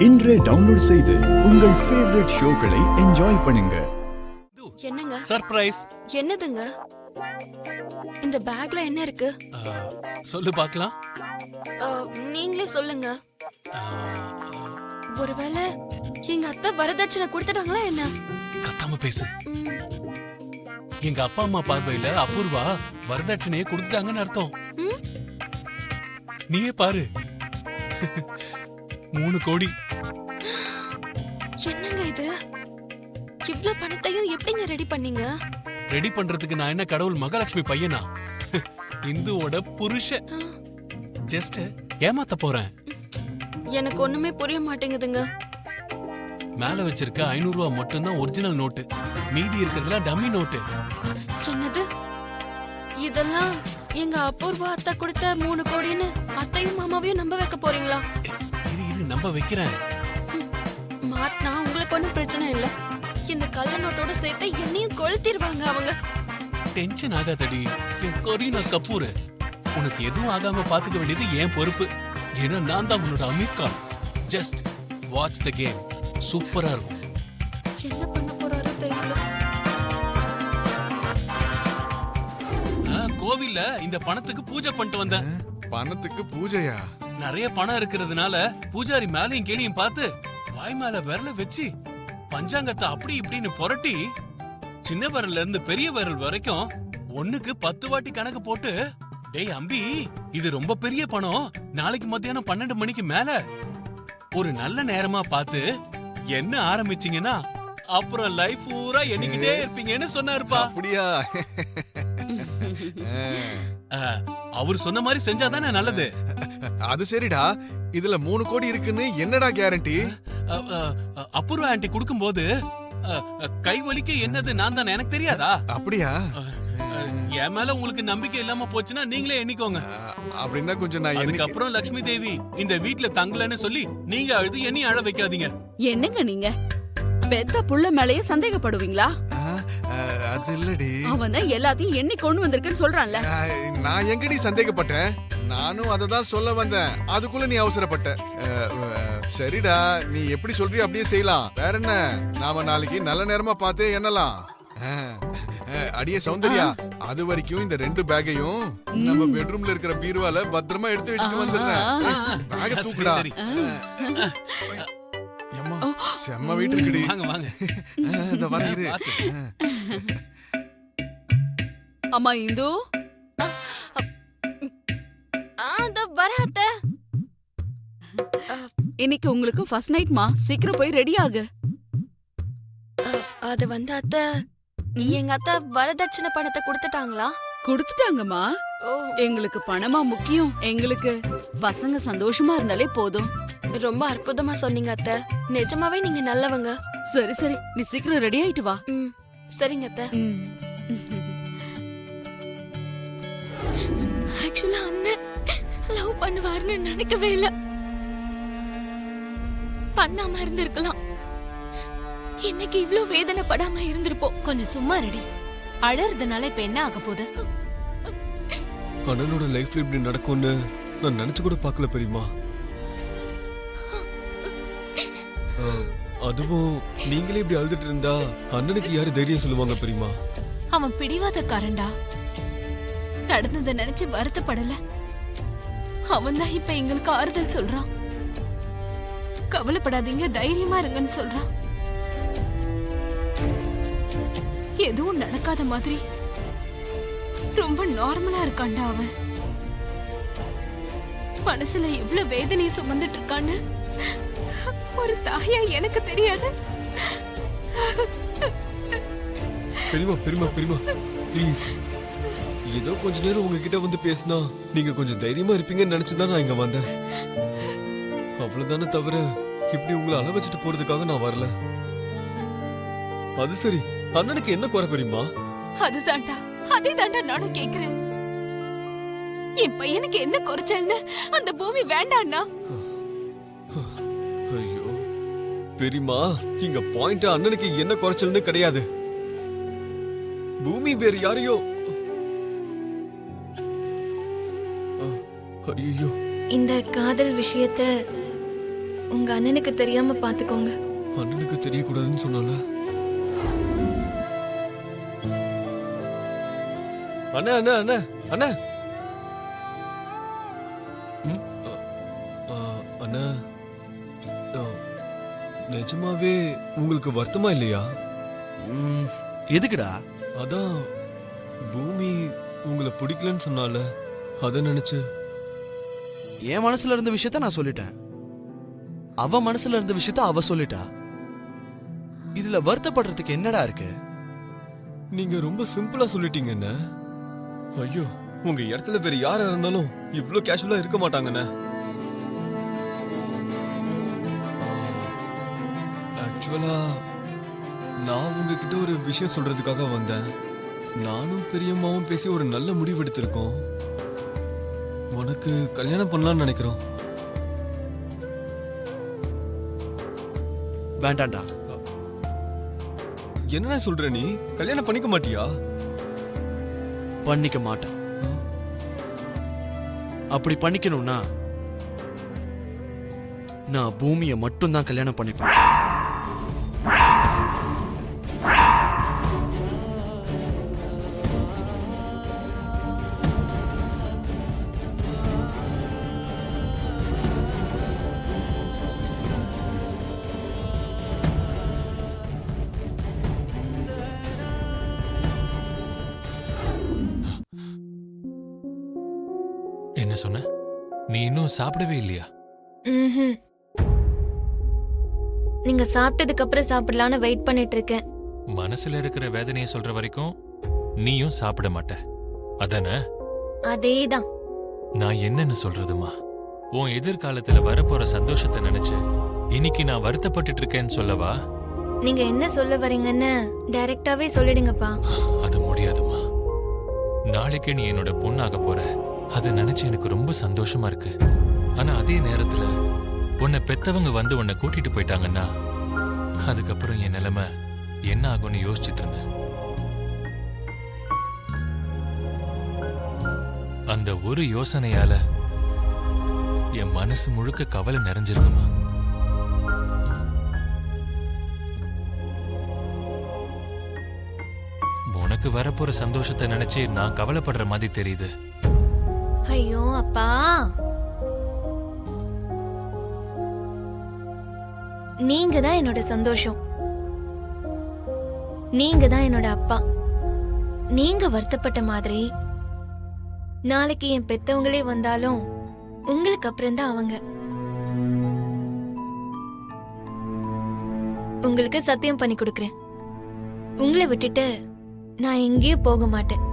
இன்றே டவுன்லோட் செய்து உங்கள் ஃபேவரட் ஷோக்களை என்ஜாய் பண்ணுங்க. என்னங்க சர்ப்ரைஸ்? என்னதுங்க? இந்த பேக்ல என்ன இருக்கு? சொல்லு பார்க்கலாம். நீங்களே சொல்லுங்க. ஒருவேளை எங்க அத்தை வரதட்சணை கொடுத்துட்டாங்களா என்ன? கத்தாம பேசு. எங்க அப்பா அம்மா பார்வையில அபூர்வா வரதட்சணையை கொடுத்துட்டாங்கன்னு அர்த்தம். நீயே பாரு. 3 கோடி. என்னங்க இது? இவ்ளோ பணத்தையும் எப்படிங்க ரெடி பண்ணீங்க? ரெடி பண்றதுக்கு நான் என்ன கடவுள் மகாலட்சுமி பையனா? இந்துவோட புருஷன். ஜஸ்ட் ஏமாத்த போறேன். எனக்கு ஒண்ணுமே புரிய மாட்டேங்குதுங்க. மேல வச்சிருக்க 500 ரூபாய் மட்டும் தான் ஒரிஜினல் நோட்டு. மீதி இருக்கிறதுலாம் டம்மி நோட்டு. என்னது? இதெல்லாம் எங்க அபூர்வா அத்தை கொடுத்த 3 கோடின்னு அத்தையும் மாமாவையும் நம்ப வைக்க போறீங்களா? இரு நம்ப வைக்கிறேன். மாட்னா உங்களுக்கு ஒண்ணும் பிரச்சனை இல்ல. இந்த கள்ள நோட்டோட சேர்த்து என்னையும் கொளுத்திடுவாங்க அவங்க. டென்ஷன் ஆகாதடி. என் கரீனா கபூர். உனக்கு எதுவும் ஆகாம பாத்துக்க வேண்டியது என் பொறுப்பு. ஏன்னா நான் தான் உன்னோட Aamir Khan. Just watch the game. சூப்பரா இருக்கும். என்ன பண்ண போறாரோ தெரியல. கோவில்ல இந்த பணத்துக்கு பூஜை பண்ணிட்டு வந்தேன். பணத்துக்கு பூஜையா? நிறைய பணம் இருக்கிறதுனால பூஜாரி மேலையும் கீழையும் பார்த்து வாய் மேல விரல வச்சு பஞ்சாங்கத்தை அப்படி இப்படின்னு புரட்டி சின்ன விரல்ல இருந்து பெரிய விரல் வரைக்கும் 1க்கு 10 வாட்டி கணக்கு போட்டு, டேய் அம்பி, இது ரொம்ப பெரிய பணம். நாளைக்கு மத்தியானம் 12 மணிக்கு மேல ஒரு நல்ல நேரமா பார்த்து என்ன ஆரம்பிச்சீங்கன்னா அப்புறம் லைஃப் பூரா எண்ணிக்கிட்டே இருப்பீங்கன்னு சொன்னாருப்பா. அப்படியா? அவர் சொன்ன மாதிரி செஞ்சாதானே நல்லது. அது சரிடா. இதுல 3 கோடி இருக்குன்னு என்னடா கேரண்டி? அபூர்வா ஆண்டி கொடுக்கும்போது கை வலிக்க என்னது நான் தானே, எனக்கு தெரியாதா? அப்படியா? என் மேல உங்களுக்கு நம்பிக்கை இல்லாம போச்சுன்னா நீங்களே எண்ணிக்கோங்க. அப்படின்னா கொஞ்சம் நான் அதுக்கப்புறம் லட்சுமி தேவி இந்த வீட்ல தங்கலன்னு சொல்லி நீங்க அழுது எண்ணி அழ வைக்காதீங்க. என்னங்க நீங்க பெத்த புள்ள மேலயே சந்தேகப்படுவீங்களா? அது இல்லடி. அவன் தான் எல்லாத்தையும் எண்ணி கொண்டு வந்திருக்குன்னு சொல்றான்ல. நான் எங்கடி சந்தேகப்பட்டேன்? நானும் அததான் சொல்ல வந்தேன். அதுக்குள்ள நீ அவசரப்பட்ட. சரிடா, நீ எப்படி சொல்றியோ அப்படியே செய்யலாம். வேற என்ன, நாம நாளைக்கு நல்ல நேரமா பார்த்தே எண்ணலாம். அடியே சௌந்தர்யா, அது வரைக்கும் இந்த 2 பேக்கையும் நம்ம பெட்ரூம்ல இருக்கிற பீரோவால பத்திரமா எடுத்து வச்சுட்டு வந்துடுறேன். பேக்க தூக்குடா. அம்மா, செம்ம வெயிட் இருக்குடி. வாங்க வாங்க. இந்த வரையிரு. அம்மா இந்து, அத வராத. இன்னைக்கு உங்களுக்கு ஃபர்ஸ்ட் நைட்மா. சீக்கிரம் போய் ரெடி ஆகு. அது வந்து அத்தை, எங்க அத்தை வரதட்சணை பணத்தை கொடுத்துட்டாங்களா? கொடுத்துட்டாங்கம்மா. ஓ, எங்களுக்கு பணமா முக்கியம். எங்களுக்கு பசங்க சந்தோஷமா இருந்தாலே போதும். ரொம்ப அற்புதமா சொன்னீங்க அத்தை. நிஜமாவே நீங்க நல்லவங்க. சரி சரி, நீ சீக்கிரம் ரெடி ஆயிட்டு வா. சரிங்க அத்தை. ஆக்சுவலா அண்ணன் லவ் பண்ணுவார்னு நினைக்கவே இல்ல. பண்ணாம இருந்திருக்கலாம். இன்னைக்கு இவ்ளோ வேதனைப்படாம இருந்திருப்போம். கொஞ்சம் சும்மா ரெடி. அழறதுனால இப்ப என்ன ஆக போகுது? அண்ணனோட லைஃப்ல இப்படி நடக்கும்னு நான் நினைச்சு கூட பார்க்கல பெரியமா. அதுவும் நீங்களே இப்படி அழுதுட்டு இருந்தா அண்ணனுக்கு யாரு தைரியம் சொல்லுவாங்க பெரியமா? அவன் பிடிவாதக்காரன்டா. நடந்ததை நினைச்சு வருத்தப்படல. அவன் தான் இப்ப எங்களுக்கு ஆறுதல் சொல்றான். கவலைப்படாதீங்க, தைரியமா இருங்கன்னு சொல்றான். எதுவும் நடக்காத மாதிரி ரொம்ப நார்மலா இருக்கான்டா அவன். மனசுல எவ்வளவு வேதனையை சுமந்துட்டு இருக்கான்னு ஒரு தாயா எனக்கு தெரியாது. பெரியமா பெரியமா பெரியமா ப்ளீஸ், ஏதோ கொஞ்ச நேரம் உங்ககிட்ட வந்து பேசினா நீங்க கொஞ்சம் தைரியமா இருப்பீங்கன்னு நினைச்சுதான் நான் இங்க வந்தேன். அவ்வளவுதானே தவிர இப்படி உங்களை அள வச்சுட்டு போறதுக்காக நான் வரல. அது சரி, அண்ணனுக்கு என்ன குறை பெரியமா? அதுதான்டா, அதேதான்டா நானும் கேக்குறேன். என் பையனுக்கு என்ன குறைச்சல்னு அந்த பூமி வேண்டான்னா? ஐயோ பெரியமா, இங்க பாயிண்ட் அண்ணனுக்கு என்ன குறைச்சல்னு கிடையாது. பூமி வேற யாரையோ. ஐயோ, இந்த காதல் விஷயத்த உங்க அண்ணனுக்கு தெரியாம பாத்துக்கோங்க. அண்ணனுக்கு தெரியக்கூடாதுன்னு சொன்னால. அண்ணா அண்ணா அண்ணா அண்ணா அண்ணா, நிஜமாவே உங்களுக்கு வருத்தமா இல்லையா? எதுக்குடா? அதான் பூமி உங்களை பிடிக்கலன்னு சொன்னால, அத நினைச்சு. என் மனசுல இருந்த விஷயத்த நான் சொல்லிட்டேன், அவ மனசுல இருந்த விஷயத்த அவ சொல்லிட்டா. இதுல வருத்தப்படுறதுக்கு என்னடா இருக்கு? நீங்க ரொம்ப சிம்பிளா சொல்லிட்டீங்கண்ணே. ஐயோ, உங்க இடத்துல வேற யாரா இருந்தாலும் இவ்ளோ கேஷுவலா இருக்க மாட்டாங்கண்ணே. ஆக்சுவலா நான் உங்ககிட்ட ஒரு விஷயம் சொல்றதுக்காக வந்தேன். நானும் பெரியம்மாவும் பேசி ஒரு நல்ல முடிவு எடுத்திருக்கோம். உனக்கு கல்யாணம் பண்ணலாம்னு நினைக்கிறோம். வேண்டாண்டா. என்ன சொல்ற நீ? கல்யாணம் பண்ணிக்க மாட்டியா? பண்ணிக்க மாட்டேன். அப்படி பண்ணிக்கணும்னா நான் பூமியை மட்டும் தான் கல்யாணம் பண்ணிப்பேன். என்ன சொன்ன? நீ இன்னும் சாப்பிடவே இல்லையா? ம்ஹும். நீங்க சாப்பிட்டதுக்கு அப்புறம் சாப்பிடலான்னு வெயிட் பண்ணிட்டு இருக்கேன். மனசுல இருக்கிற வேதனையை சொல்ற வரைக்கும் நீயும் சாப்பிட மாட்ட, அதானே? அதேதான். நான் என்னன்னு சொல்றதுமா? உன் எதிர்காலத்துல வரப்போற சந்தோஷத்தை நினைச்சு இன்னைக்கு நான் வருத்தப்பட்டுட்டு இருக்கேன்னு சொல்லவா? நீங்க என்ன சொல்ல வரீங்கன்னு டைரக்டாவே சொல்லிடுங்கப்பா. அது முடியாதுமா. நாளைக்கு நீ என்னோட பொண்ணாக போற, அதை நினைச்சு எனக்கு ரொம்ப சந்தோஷமா இருக்கு. ஆனா அதே நேரத்துல உன்னை பெத்தவங்க வந்து உன்னை கூட்டிட்டு போயிட்டாங்கன்னா அதுக்கப்புறம் என் நிலைமை என்ன ஆகும்னு யோசிச்சுட்டு இருந்தேன். அந்த ஒரு யோசனையால என் மனசு முழுக்க கவலை நிறைஞ்சிருக்குமா. உனக்கு வரப்போற சந்தோஷத்தை நினைச்சு நான் கவலைப்படுற மாதிரி தெரியுது. ஐயோ அப்பா, நீங்க தான் என்னோட சந்தோஷம். நீங்க தான் என்னோட அப்பா. நீங்க வருத்தப்பட்ட மாதிரி நாளைக்கு என் பெத்தவங்களே வந்தாலும் உங்களுக்கு அப்புறம் தான் அவங்க. உங்களுக்கு சத்தியம் பண்ணி கொடுக்கறேன், உங்களை விட்டுட்டு நான் எங்கேயும் போக மாட்டேன்.